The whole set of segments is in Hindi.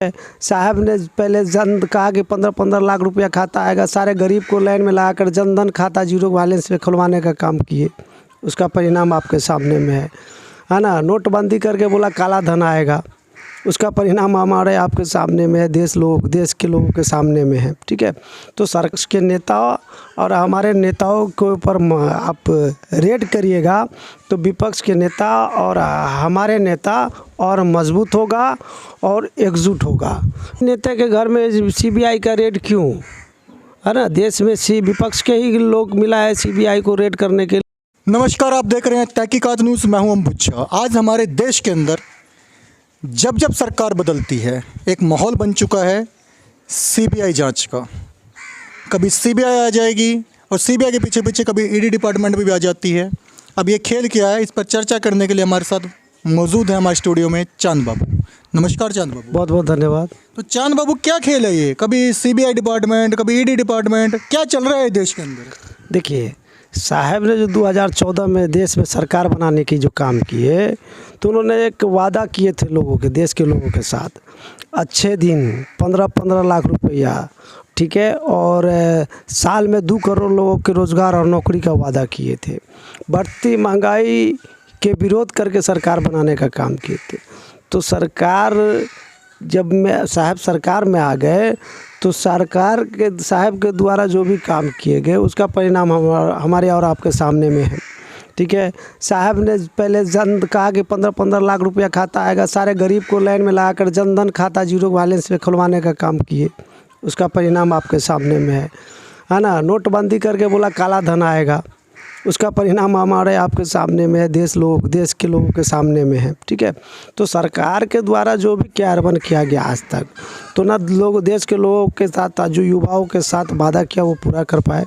साहब ने पहले जन कहा कि 15-15 लाख रुपया खाता आएगा, सारे गरीब को लाइन में लगाकर जनधन खाता जीरो बैलेंस में खुलवाने का काम किए। उसका परिणाम आपके सामने में है ना। नोटबंदी करके बोला काला धन आएगा, उसका परिणाम हमारे आपके सामने में है, देश के लोगों के सामने में है। ठीक है, तो सरकार के नेता और हमारे नेताओं के ऊपर आप रेड करिएगा तो विपक्ष के नेता और हमारे नेता और मजबूत होगा और एकजुट होगा। नेता के घर में सीबीआई का रेड क्यों है ना, देश में विपक्ष के ही लोग मिला है सीबीआई को रेड करने के लिए। नमस्कार, आप देख रहे हैं तहकीकात न्यूज़। मैं हूं अंबुजा। आज हमारे देश के अंदर जब जब सरकार बदलती है एक माहौल बन चुका है सीबीआई जांच का। कभी सीबीआई आ जाएगी और सीबीआई के पीछे पीछे कभी ईडी डिपार्टमेंट भी आ जाती है। अब ये खेल क्या है, इस पर चर्चा करने के लिए हमारे साथ मौजूद है हमारे स्टूडियो में चांद बाबू। नमस्कार चांद बाबू। बहुत बहुत धन्यवाद। तो चांद बाबू, क्या खेल है ये? कभी सीबीआई डिपार्टमेंट, कभी ईडी डिपार्टमेंट, क्या चल रहा है देश के अंदर? देखिए, साहब ने जो 2014 में देश में सरकार बनाने की जो काम किए, तो उन्होंने एक वादा किए थे लोगों के, देश के लोगों के साथ, अच्छे दिन 15-15 लाख रुपया, ठीक है, और साल में 2 करोड़ लोगों के रोज़गार और नौकरी का वादा किए थे। बढ़ती महंगाई के विरोध करके सरकार बनाने का काम किए थे। तो सरकार जब साहब सरकार में आ गए तो सरकार के साहब के द्वारा जो भी काम किए गए उसका परिणाम हमारे और आपके सामने में है। ठीक है, साहब ने पहले कहा कि 15-15 लाख रुपया खाता आएगा, सारे गरीब को लाइन में लगाकर जनधन खाता जीरो बैलेंस में खुलवाने का काम किए। उसका परिणाम आपके सामने में है ना। नोटबंदी करके बोला काला धन आएगा, उसका परिणाम हमारे आपके सामने में है, देश के लोगों के सामने में है। ठीक है, तो सरकार के द्वारा जो भी कार्यान्वयन किया गया आज तक, तो ना लोग देश के लोगों के साथ, जो युवाओं के साथ वादा किया वो पूरा कर पाए,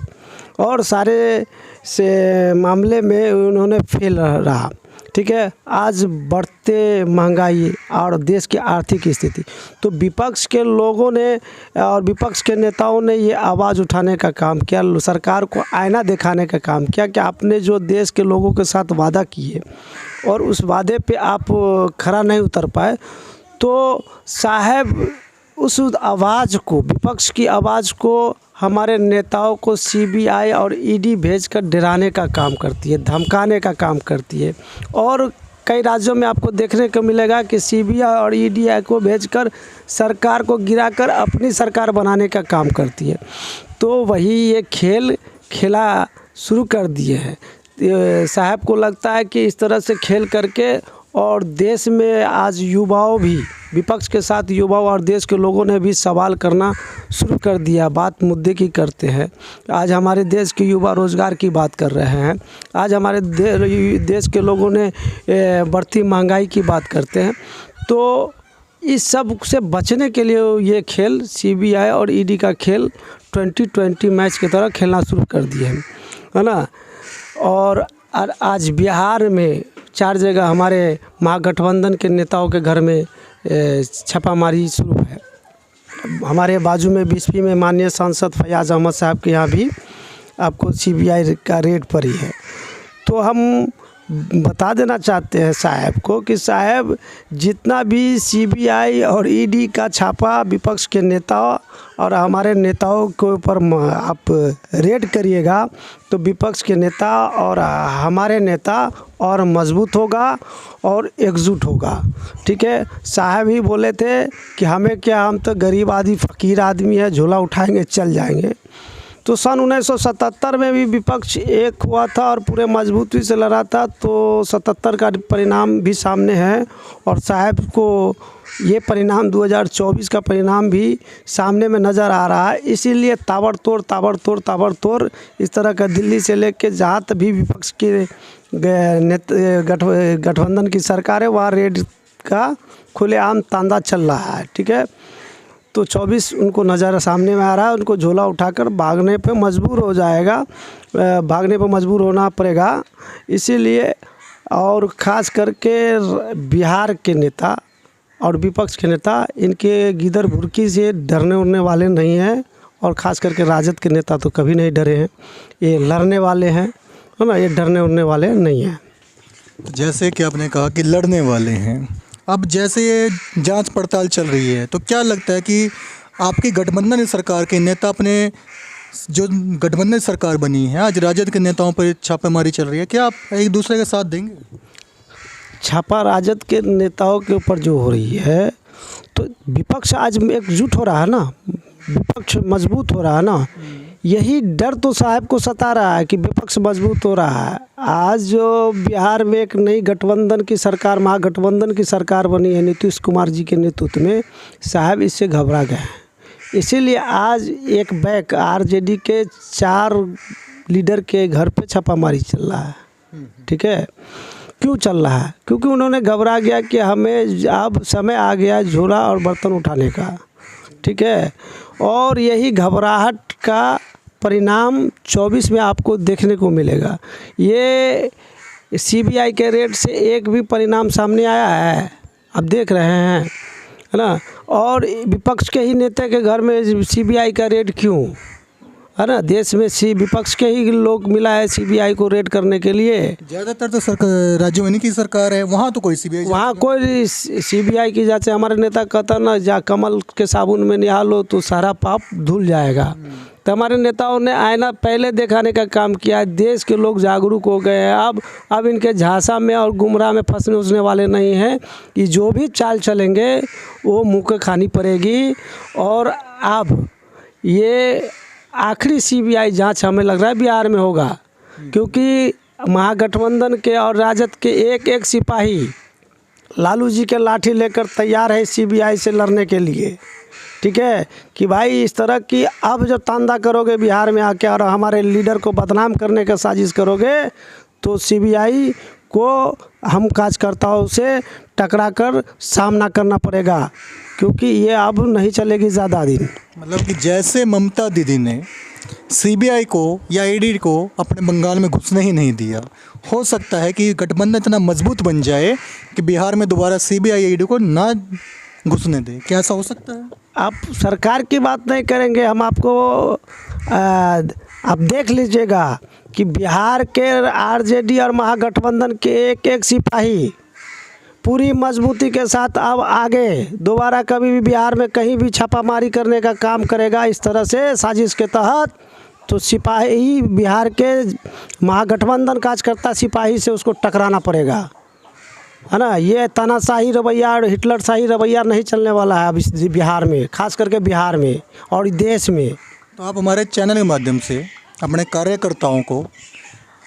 और सारे से मामले में उन्होंने फेल रहा। ठीक है, आज बढ़ते महंगाई और देश की आर्थिक स्थिति, तो विपक्ष के लोगों ने और विपक्ष के नेताओं ने ये आवाज़ उठाने का काम किया, सरकार को आईना दिखाने का काम किया कि आपने जो देश के लोगों के साथ वादा किए और उस वादे पे आप खरा नहीं उतर पाए। तो साहब उस आवाज़ को, विपक्ष की आवाज़ को हमारे नेताओं को सीबीआई और ईडी भेजकर डराने का काम करती है, धमकाने का काम करती है। और कई राज्यों में आपको देखने को मिलेगा कि सीबीआई और ईडी को भेजकर सरकार को गिराकर अपनी सरकार बनाने का काम करती है। तो वही ये खेल खेला शुरू कर दिए हैं। साहब को लगता है कि इस तरह से खेल करके, और देश में आज युवाओं भी, विपक्ष के साथ युवाओं और देश के लोगों ने भी सवाल करना शुरू कर दिया। बात मुद्दे की करते हैं। आज हमारे देश के युवा रोज़गार की बात कर रहे हैं, आज हमारे देश के लोगों ने बढ़ती महंगाई की बात करते हैं। तो इस सब से बचने के लिए ये खेल, सीबीआई और ईडी का खेल 2020 मैच की तरह खेलना शुरू कर दिए हैं, है ना। और आज बिहार में 4 जगह हमारे महागठबंधन के नेताओं के घर में छापामारी शुरू है। हमारे बाजू में बीसपी में माननीय सांसद फयाज अहमद साहब के यहाँ भी आपको सीबीआई का रेड पड़ी है। तो हम बता देना चाहते हैं साहब को कि साहब, जितना भी सीबीआई और ईडी का छापा विपक्ष के नेता और हमारे नेताओं के ऊपर आप रेड करिएगा तो विपक्ष के नेता और हमारे नेता और मजबूत होगा और एकजुट होगा। ठीक है, साहब ही बोले थे कि हमें क्या, हम तो गरीब आदमी, फ़कीर आदमी है, झोला उठाएंगे चल जाएंगे। तो सन 1977 में भी विपक्ष एक हुआ था और पूरे मजबूती से लड़ा था। तो 77 का परिणाम भी सामने है, और साहब को ये परिणाम 2024 का परिणाम भी सामने में नज़र आ रहा है। इसीलिए ताबड़तोड़ इस तरह का दिल्ली से लेके जहाँ तक भी विपक्ष के गठबंधन की सरकार है, वहाँ रेड का खुलेआम तांडा चल रहा है। ठीक है, तो 24 उनको नज़र सामने में आ रहा है। उनको झोला उठाकर भागने पे मजबूर हो जाएगा, भागने पे मजबूर होना पड़ेगा। इसीलिए, और ख़ास करके बिहार के नेता और विपक्ष के नेता, इनके गिदर भुरकी से डरने उड़ने वाले नहीं हैं, और ख़ास करके राजद के नेता तो कभी नहीं डरे हैं। ये लड़ने वाले हैं, है ना, ये डरने उड़ने वाले नहीं हैं। जैसे कि आपने कहा कि लड़ने वाले हैं, अब जैसे ये जांच पड़ताल चल रही है तो क्या लगता है कि आपकी गठबंधन सरकार के नेता अपने जो गठबंधन सरकार बनी है आज राजद के नेताओं पर छापेमारी चल रही है, क्या आप एक दूसरे का साथ देंगे? छापा राजद के नेताओं के ऊपर जो हो रही है तो विपक्ष आज एकजुट हो रहा है ना, विपक्ष मजबूत हो रहा है ना। यही डर तो साहब को सता रहा है कि विपक्ष मजबूत हो रहा है। आज जो बिहार में एक नई गठबंधन की सरकार, महागठबंधन की सरकार बनी है नीतीश कुमार जी के नेतृत्व में, साहब इससे घबरा गए हैं। इसीलिए आज एक बैक आरजेडी के 4 लीडर के घर पे छापामारी चल रहा है। ठीक है, क्यों चल रहा है? क्योंकि उन्होंने घबरा गया कि हमें अब समय आ गया झोला और बर्तन उठाने का। ठीक है, और यही घबराहट का परिणाम 24 में आपको देखने को मिलेगा। ये सीबीआई के रेड से एक भी परिणाम सामने आया है, आप देख रहे हैं, है ना। और विपक्ष के ही नेता के घर में सीबीआई का रेड क्यों, है ना। देश में विपक्ष के ही लोग मिला है सीबीआई को रेड करने के लिए। ज़्यादातर तो सरकार राज्यों में की सरकार है, वहाँ तो कोई सीबीआई, वहाँ कोई सीबीआई की जांच। हमारे नेता कहता ना, जा कमल के साबुन में निहालो तो सारा पाप धुल जाएगा। तो हमारे नेताओं ने आईना पहले दिखाने का काम किया है। देश के लोग जागरूक हो गए हैं। अब इनके झांसा में और गुमराह में फंसने उसने वाले नहीं हैं। कि जो भी चाल चलेंगे वो मुँह के खानी पड़ेगी। और अब ये आखिरी सीबीआई जांच हमें लग रहा है बिहार में होगा, क्योंकि महागठबंधन के और राजद के एक सिपाही लालू जी के लाठी लेकर तैयार है सीबीआई से लड़ने के लिए। ठीक है, कि भाई इस तरह की अब जो तांदा करोगे बिहार में आके और हमारे लीडर को बदनाम करने का साजिश करोगे तो सीबीआई को हम कार्यकर्ताओं से टकरा कर सामना करना पड़ेगा, क्योंकि ये अब नहीं चलेगी ज़्यादा दिन। मतलब कि जैसे ममता दीदी ने सीबीआई को या ईडी को अपने बंगाल में घुसने ही नहीं दिया, हो सकता है कि गठबंधन इतना मजबूत बन जाए कि बिहार में दोबारा सीबीआई ईडी को ना घुसने दे। क्या ऐसा हो सकता है? आप सरकार की बात नहीं करेंगे, हम आपको आप देख लीजिएगा कि बिहार के आरजेडी और महागठबंधन के एक सिपाही पूरी मजबूती के साथ अब आगे दोबारा कभी भी बिहार में कहीं भी छापामारी करने का काम करेगा इस तरह से साजिश के तहत, तो सिपाही बिहार के महागठबंधन कार्यकर्ता सिपाही से उसको टकराना पड़ेगा, है ना। ये तानाशाही रवैया और हिटलरशाही रवैया नहीं चलने वाला है अब इस बिहार में, खास करके बिहार में और देश में। तो आप हमारे चैनल के माध्यम से अपने कार्यकर्ताओं को,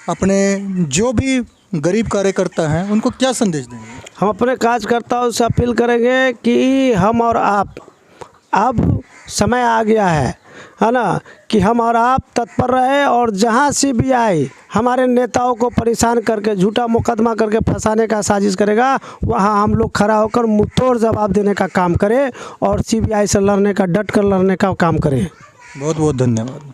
अपने जो भी गरीब कार्यकर्ता हैं उनको क्या संदेश देंगे? हम अपने कार्यकर्ताओं से अपील करेंगे कि हम और आप, अब समय आ गया है ना, कि हम और आप तत्पर रहे और जहां सीबीआई हमारे नेताओं को परेशान करके झूठा मुकदमा करके फंसाने का साजिश करेगा, वहां हम लोग खड़ा होकर मुंहतोड़ जवाब देने का काम करें और सीबीआई से लड़ने का, डट कर लड़ने का काम करें। बहुत बहुत धन्यवाद।